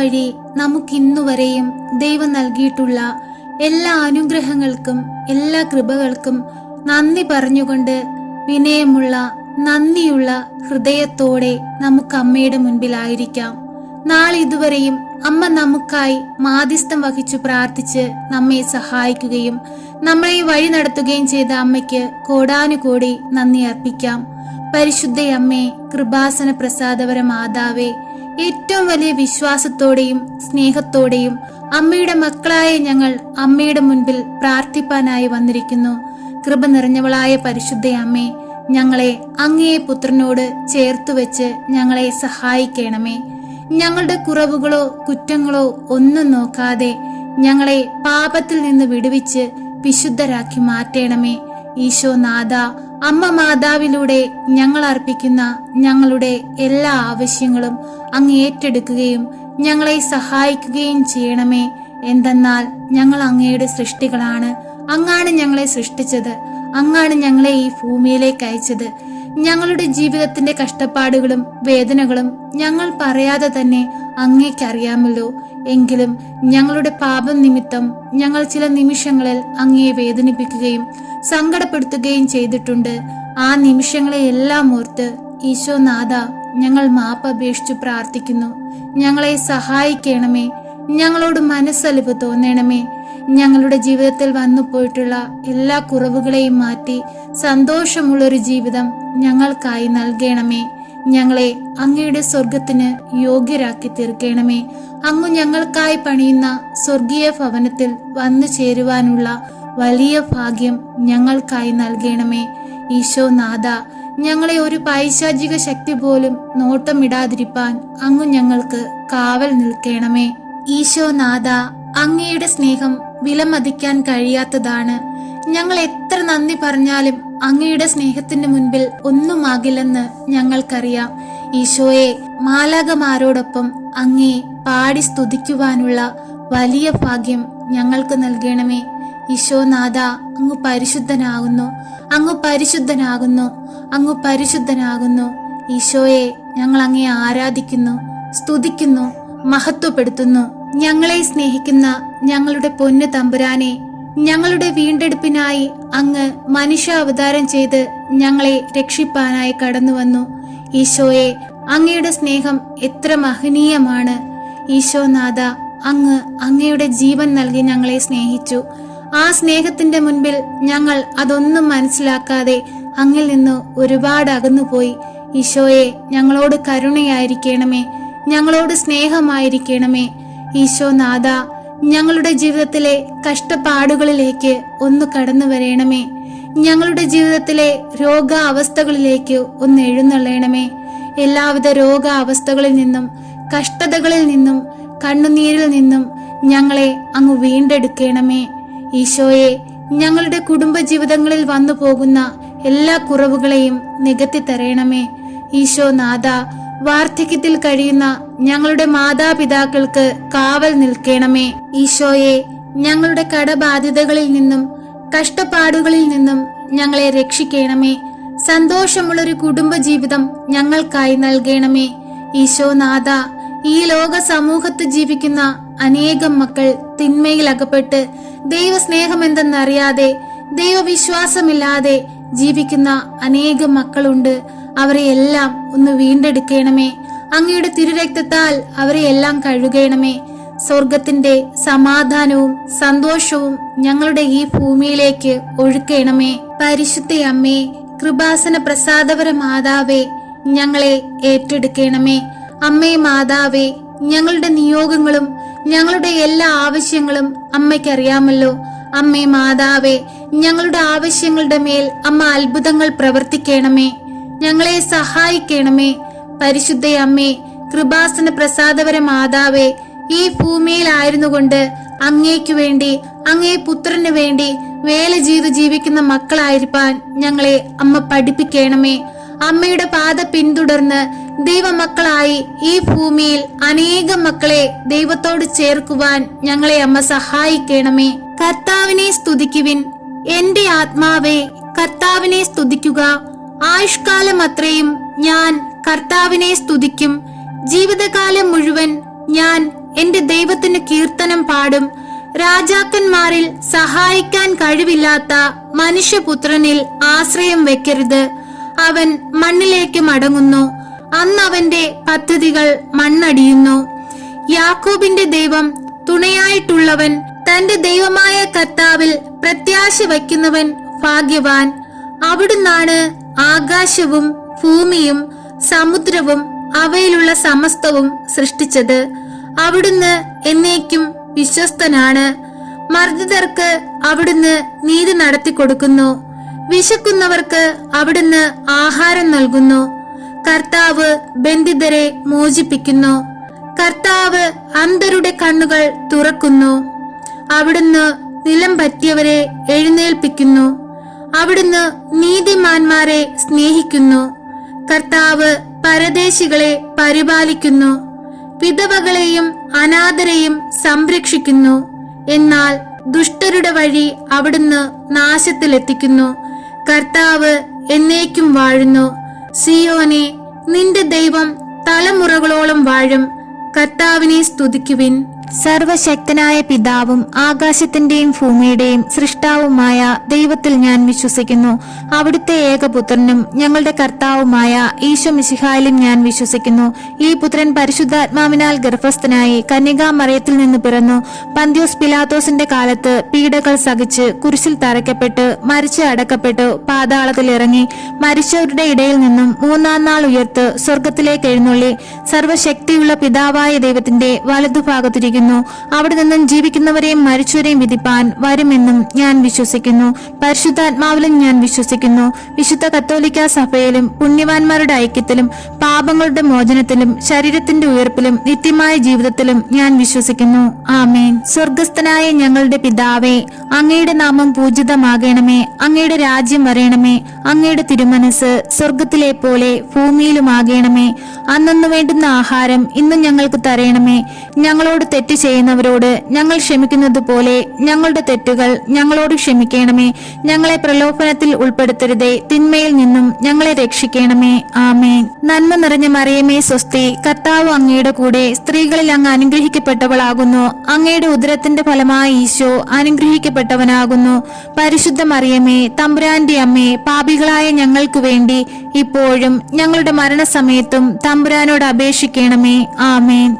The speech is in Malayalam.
വഴി നമുക്കിന്നുവരെയും ദൈവം നൽകിയിട്ടുള്ള എല്ലാ അനുഗ്രഹങ്ങൾക്കും എല്ലാ കൃപകൾക്കും നന്ദി പറഞ്ഞുകൊണ്ട് വിനയമുള്ള നന്ദിയുള്ള ഹൃദയത്തോടെ നമുക്ക് അമ്മയുടെ മുൻപിലായിരിക്കാം. നാളിതുവരെയും അമ്മ നമുക്കായി മാധ്യസ്ഥം വഹിച്ചു പ്രാർത്ഥിച്ച് നമ്മെ സഹായിക്കുകയും നമ്മളെ വഴി നടത്തുകയും ചെയ്ത അമ്മയ്ക്ക് കോടാനുകോടി നന്ദി അർപ്പിക്കാം. പരിശുദ്ധയമ്മേ, കൃപാസന പ്രസാദവര മാതാവേ, ഏറ്റവും വലിയ വിശ്വാസത്തോടെയും സ്നേഹത്തോടെയും അമ്മയുടെ മക്കളായ ഞങ്ങൾ അമ്മയുടെ മുൻപിൽ പ്രാർത്ഥിപ്പാനായി വന്നിരിക്കുന്നു. കൃപ നിറഞ്ഞവളായ പരിശുദ്ധയമ്മേ, ഞങ്ങളെ അങ്ങയെ പുത്രനോട് ചേർത്തുവെച്ച് ഞങ്ങളെ സഹായിക്കണമേ. ഞങ്ങളുടെ കുറവുകളോ കുറ്റങ്ങളോ ഒന്നും നോക്കാതെ ഞങ്ങളെ പാപത്തിൽ നിന്ന് വിടുവിച്ച് വിശുദ്ധരാക്കി മാറ്റണമേ. ഈശോനാഥ, അമ്മ മാതാവിലൂടെ ഞങ്ങൾ അർപ്പിക്കുന്ന ഞങ്ങളുടെ എല്ലാ ആവശ്യങ്ങളും അങ്ങ് ഏറ്റെടുക്കുകയും ഞങ്ങളെ സഹായിക്കുകയും ചെയ്യണമേ. എന്തെന്നാൽ ഞങ്ങൾ അങ്ങയുടെ സൃഷ്ടികളാണ്. അങ്ങാണ് ഞങ്ങളെ സൃഷ്ടിച്ചത്. അങ്ങാണ് ഞങ്ങളെ ഈ ഭൂമിയിലേക്ക് അയച്ചത്. ഞങ്ങളുടെ ജീവിതത്തിന്റെ കഷ്ടപ്പാടുകളും വേദനകളും ഞങ്ങൾ പറയാതെ തന്നെ അങ്ങേക്കറിയാമല്ലോ. എങ്കിലും ഞങ്ങളുടെ പാപം നിമിത്തം ഞങ്ങൾ ചില നിമിഷങ്ങളിൽ അങ്ങയെ വേദനിപ്പിക്കുകയും സങ്കടപ്പെടുത്തുകയും ചെയ്തിട്ടുണ്ട്. ആ നിമിഷങ്ങളെ എല്ലാം ഓർത്ത് ഈശോനാഥ, ഞങ്ങൾ മാപ്പപേക്ഷിച്ചു പ്രാർത്ഥിക്കുന്നു. ഞങ്ങളെ സഹായിക്കണമേ. ഞങ്ങളോട് മനസ്സലിവ് തോന്നണമേ. ഞങ്ങളുടെ ജീവിതത്തിൽ വന്നു പോയിട്ടുള്ള എല്ലാ കുറവുകളെയും മാറ്റി സന്തോഷമുള്ളൊരു ജീവിതം ഞങ്ങൾക്കായി നൽകണമേ. ഞങ്ങളെ അങ്ങയുടെ സ്വർഗത്തിന് യോഗ്യരാക്കി തീർക്കണമേ. അങ്ങ് ഞങ്ങൾക്കായി പണിയുന്ന സ്വർഗീയ ഭവനത്തിൽ വന്നു ചേരുവാനുള്ള വലിയ ഭാഗ്യം ഞങ്ങൾക്കായി നൽകണമേ. ഈശോനാഥ, ഞങ്ങളെ ഒരു പൈശാചിക ശക്തി പോലും നോട്ടമിടാതിരിപ്പാൻ അങ്ങ് ഞങ്ങൾക്ക് കാവൽ നിൽക്കണമേ. ഈശോനാഥ, അങ്ങയുടെ സ്നേഹം വിലമതിക്കാൻ കഴിയാത്തതാണ്. ഞങ്ങൾ എത്ര നന്ദി പറഞ്ഞാലും അങ്ങയുടെ സ്നേഹത്തിന്റെ മുൻപിൽ ഒന്നുമാകില്ലെന്ന് ഞങ്ങൾക്കറിയാം. ഈശോയെ, മാലാഖമാരോടൊപ്പം അങ്ങയെ പാടി സ്തുതിക്കുവാനുള്ള വലിയ ഭാഗ്യം ഞങ്ങൾക്ക് നൽകണമേ. ഈശോനാഥ, അങ്ങ് പരിശുദ്ധനാകുന്നു, അങ്ങ് പരിശുദ്ധനാകുന്നു, അങ്ങ് പരിശുദ്ധനാകുന്നു. ഈശോയെ, ഞങ്ങൾ അങ്ങയെ ആരാധിക്കുന്നു, സ്തുതിക്കുന്നു, മഹത്വപ്പെടുത്തുന്നു. ഞങ്ങളെ സ്നേഹിക്കുന്ന ഞങ്ങളുടെ പൊന്നു തമ്പുരാനെ, ഞങ്ങളുടെ വീണ്ടെടുപ്പിനായി അങ്ങ് മനുഷ്യാവതാരം ചെയ്ത് ഞങ്ങളെ രക്ഷിപ്പാനായി കടന്നു വന്നു. ഈശോയെ, അങ്ങയുടെ സ്നേഹം എത്ര മഹനീയമാണ്. ഈശോനാഥ, അങ്ങ് അങ്ങയുടെ ജീവൻ നൽകി ഞങ്ങളെ സ്നേഹിച്ചു. ആ സ്നേഹത്തിന്റെ മുൻപിൽ ഞങ്ങൾ അതൊന്നും മനസ്സിലാക്കാതെ അങ്ങിൽ നിന്ന് ഒരുപാട് അകന്നുപോയി. ഈശോയെ, ഞങ്ങളോട് കരുണയായിരിക്കണമേ, ഞങ്ങളോട് സ്നേഹമായിരിക്കണമേ. ഈശോനാഥ, ഞങ്ങളുടെ ജീവിതത്തിലെ കഷ്ടപ്പാടുകളിലേക്ക് ഒന്ന് കടന്നു വരേണമേ. ഞങ്ങളുടെ ജീവിതത്തിലെ രോഗാവസ്ഥകളിലേക്ക് ഒന്ന് എഴുന്നള്ളണമേ. എല്ലാവിധ രോഗാവസ്ഥകളിൽ നിന്നും കഷ്ടതകളിൽ നിന്നും കണ്ണുനീരിൽ നിന്നും ഞങ്ങളെ അങ്ങ് വീണ്ടെടുക്കണമേ. ഈശോയെ, ഞങ്ങളുടെ കുടുംബജീവിതങ്ങളിൽ വന്നു പോകുന്ന എല്ലാ കുറവുകളെയും നികത്തി തരണമേ. ഈശോനാഥ, വാർദ്ധക്യത്തിൽ കഴിയുന്ന ഞങ്ങളുടെ മാതാപിതാക്കൾക്ക് കാവൽ നിൽക്കണമേ. ഈശോയെ, ഞങ്ങളുടെ കടബാധ്യതകളിൽ നിന്നും കഷ്ടപ്പാടുകളിൽ നിന്നും ഞങ്ങളെ രക്ഷിക്കണമേ. സന്തോഷമുള്ളൊരു കുടുംബജീവിതം ഞങ്ങൾക്കായി നൽകണമേ. ഈശോനാഥ, ഈ ലോക സമൂഹത്ത് ജീവിക്കുന്ന അനേകം മക്കൾ തിന്മയിൽ അകപ്പെട്ട് ദൈവസ്നേഹം എന്തെന്നറിയാതെ ദൈവവിശ്വാസമില്ലാതെ ജീവിക്കുന്ന അനേകം മക്കളുണ്ട്. അവരെ എല്ലാം ഒന്ന് വീണ്ടെടുക്കണമേ. അങ്ങയുടെ തിരുരക്തത്താൽ അവരെ എല്ലാം കഴുകണമേ. സ്വർഗത്തിന്റെ സമാധാനവും സന്തോഷവും ഞങ്ങളുടെ ഈ ഭൂമിയിലേക്ക് ഒഴുക്കണമേ. പരിശുദ്ധയമ്മേ, കൃപാസന പ്രസാദവര മാതാവേ, ഞങ്ങളെ ഏറ്റെടുക്കണമേ. അമ്മേ മാതാവേ, ഞങ്ങളുടെ നിയോഗങ്ങളും ഞങ്ങളുടെ എല്ലാ ആവശ്യങ്ങളും അമ്മയ്ക്കറിയാമല്ലോ. അമ്മേ മാതാവേ, ഞങ്ങളുടെ ആവശ്യങ്ങളുടെ മേൽ അമ്മ അത്ഭുതങ്ങൾ പ്രവർത്തിക്കണമേ. ഞങ്ങളെ സഹായിക്കണമേ. പരിശുദ്ധയമ്മേ, കൃപാസന പ്രസാദവര മാതാവേ, ഈ ഭൂമിയിലായിരുന്നു കൊണ്ട് അങ്ങേക്കു വേണ്ടി അങ്ങേ പുത്രന് വേണ്ടി വേല ചെയ്ത് ജീവിക്കുന്ന മക്കളായിരിക്കാൻ ഞങ്ങളെ അമ്മ പഠിപ്പിക്കണമേ. അമ്മയുടെ പാത പിന്തുടർന്ന് ദൈവമക്കളായി ഈ ഭൂമിയിൽ അനേകം മക്കളെ ദൈവത്തോട് ചേർക്കുവാൻ ഞങ്ങളെ അമ്മ സഹായിക്കണമേ. കർത്താവിനെ സ്തുതിക്കുവിൻ, എന്റെ ആത്മാവേ കർത്താവിനെ സ്തുതിക്കുക. ആയുഷ്കാലം അത്രയും ഞാൻ കർത്താവിനെ സ്തുതിക്കും. ജീവിതകാലം മുഴുവൻ ഞാൻ എന്റെ ദൈവത്തിന് കീർത്തനം പാടും. രാജാക്കന്മാരിൽ സഹായിക്കാൻ കഴിവില്ലാത്ത മനുഷ്യപുത്രനിൽ ആശ്രയം വെക്കരുത്. അവൻ മണ്ണിലേക്ക് മടങ്ങുന്നു. അന്ന് അവന്റെ പദ്ധതികൾ മണ്ണടിയുന്നു. യാക്കോബിന്റെ ദൈവം തുണയായിട്ടുള്ളവൻ, തന്റെ ദൈവമായ കർത്താവിൽ പ്രത്യാശ വയ്ക്കുന്നവൻ ഭാഗ്യവാൻ. അവിടുന്നാണ് ആകാശവും ഭൂമിയും സമുദ്രവും അവയിലുള്ള സമസ്തവും സൃഷ്ടിച്ചത്. അവിടുന്ന് എന്നേക്കും വിശ്വസ്തനാണ്. മർദ്ദിതർക്ക് അവിടുന്ന് നീതി നടത്തിക്കൊടുക്കുന്നു. വിശക്കുന്നവർക്ക് അവിടുന്ന് ആഹാരം നൽകുന്നു. കർത്താവ് ബന്ധിതരെ മോചിപ്പിക്കുന്നു. കർത്താവ് അന്ധരുടെ കണ്ണുകൾ തുറക്കുന്നു. അവിടുന്ന് നിലം പറ്റിയവരെ എഴുന്നേൽപ്പിക്കുന്നു. അവിടുന്ന് നീതിമാന്മാരെ സ്നേഹിക്കുന്നു. കർത്താവ് പരദേശികളെ പരിപാലിക്കുന്നു. വിധവകളെയും അനാഥരെയും സംരക്ഷിക്കുന്നു. എന്നാൽ ദുഷ്ടരുടെ വഴി അവിടുന്ന് നാശത്തിലെത്തിക്കുന്നു. കർത്താവ് എന്നേക്കും വാഴുന്നു. സിയോനെ, നിന്റെ ദൈവം തലമുറകളോളം വാഴും. കർത്താവിനെ സ്തുതിക്കുവിൻ. സർവശക്തനായ പിതാവും ആകാശത്തിന്റെയും ഭൂമിയുടെയും സൃഷ്ടാവുമായ ദൈവത്തിൽ ഞാൻ വിശ്വസിക്കുന്നു. അവിടുത്തെ ഏകപുത്രനും ഞങ്ങളുടെ കർത്താവുമായ ഈശോ മിശിഹായിലും ഞാൻ വിശ്വസിക്കുന്നു. ഈ പുത്രൻ പരിശുദ്ധാത്മാവിനാൽ ഗർഭസ്ഥനായി കന്യകാമറിയത്തിൽ നിന്ന് പിറന്നു. പന്ത്യോസ് പിലാത്തോസിന്റെ കാലത്ത് പീഡകൾ സഹിച്ച് കുരിശിൽ തറയ്ക്കപ്പെട്ട് മരിച്ച് അടക്കപ്പെട്ടു പാതാളത്തിൽ ഇറങ്ങി. മരിച്ചവരുടെ ഇടയിൽ നിന്നും മൂന്നാം നാൾ ഉയർത്ത് സ്വർഗത്തിലേക്ക് എഴുന്നള്ളി. സർവശക്തിയുള്ള പിതാവായ ദൈവത്തിന്റെ വലതുഭാഗത്തിരിക്കുന്നു. അവിടെ നിന്നും ജീവിക്കുന്നവരെയും മരിച്ചവരെയും വിധിപ്പാൻ വരുമെന്നും ഞാൻ വിശ്വസിക്കുന്നു. പരിശുദ്ധാത്മാവിലും ഞാൻ വിശ്വസിക്കുന്നു. വിശുദ്ധ കത്തോലിക്കാ സഭയിലും പുണ്യവാന്മാരുടെ ഐക്യത്തിലും പാപങ്ങളുടെ മോചനത്തിലും ശരീരത്തിന്റെ ഉയർപ്പിലും നിത്യമായ ജീവിതത്തിലും ഞാൻ വിശ്വസിക്കുന്നു. ആമേൻ. സ്വർഗസ്ഥനായ ഞങ്ങളുടെ പിതാവേ, അങ്ങയുടെ നാമം പൂജിതമാകണമേ. അങ്ങയുടെ രാജ്യം വരയണമേ. അങ്ങയുടെ തിരുമനസ് സ്വർഗത്തിലെ പോലെ ഭൂമിയിലുമാകണമേ. അന്നു വേണ്ടുന്ന ആഹാരം ഇന്ന് ഞങ്ങൾക്ക് തരയണമേ. ഞങ്ങളോട് തെറ്റ് ചെയ്യുന്നവരോട് ഞങ്ങൾ ക്ഷമിക്കുന്നത് പോലെ ഞങ്ങളുടെ തെറ്റുകൾ ഞങ്ങളോട് ക്ഷമിക്കണമേ. ഞങ്ങളെ പ്രലോഭനത്തിൽ ഉൾപ്പെടുത്തരുതേ, തിന്മയിൽ നിന്നും ഞങ്ങളെ രക്ഷിക്കണമേ. ആമേൻ. നന്മ നിറഞ്ഞ മറിയമേ സ്വസ്തി, കർത്താവ് അങ്ങയുടെ കൂടെ സ്ത്രീകളിൽ അങ്ങ് അനുഗ്രഹിക്കപ്പെട്ടവളാകുന്നു. അങ്ങയുടെ ഉദരത്തിന്റെ ഫലമായ ഈശോ അനുഗ്രഹിക്കപ്പെട്ടവനാകുന്നു. പരിശുദ്ധ മറിയമേ, തമ്പുരാന്റെ അമ്മേ, പാപികളായ ഞങ്ങൾക്ക് വേണ്ടി ഇപ്പോഴും ഞങ്ങളുടെ മരണസമയത്തും തമ്പുരാനോട് അപേക്ഷിക്കണമേ. ആമേൻ.